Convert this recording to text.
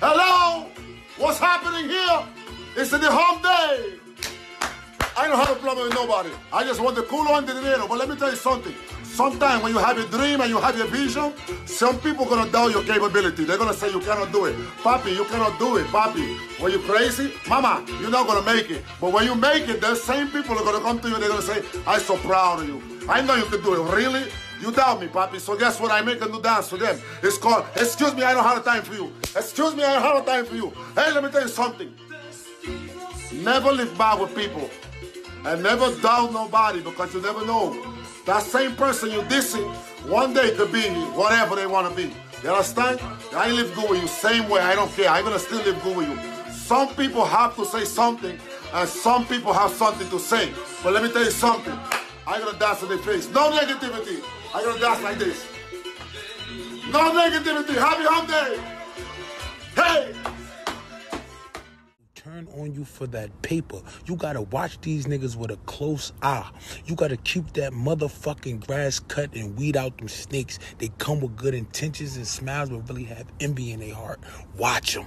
Hello? What's happening here? It's the hump day. I don't have a problem with nobody. I just want the culo and the dinero. But let me tell you something. Sometimes when you have a dream and you have a vision, some people are going to doubt your capability. They're going to say you cannot do it. Papi, you cannot do it. Papi, were you crazy? Mama, you're not going to make it. But when you make it, the same people are going to come to you and they're going to say, I'm so proud of you. I know you can do it. Really? You doubt me, Papi. So guess what? I make a new dance for them. It's called, excuse me, I don't have time for you. Excuse me, I don't have time for you. Hey, let me tell you something. Never live bad with people. And never doubt nobody because you never know. That same person you're dissing, one day could be whatever they want to be. You understand? I live good with you, same way, I don't care. I'm going to still live good with you. Some people have to say something, and some people have something to say. But let me tell you something. I'm going to dance in their face. No negativity. I'm going to dance like this. No negativity. Happy hump day. Hey! Turn on you for that paper. You gotta watch these niggas with a close eye. You gotta keep that motherfucking grass cut and weed out them snakes. They come with good intentions and smiles but really have envy in their heart. Watch them.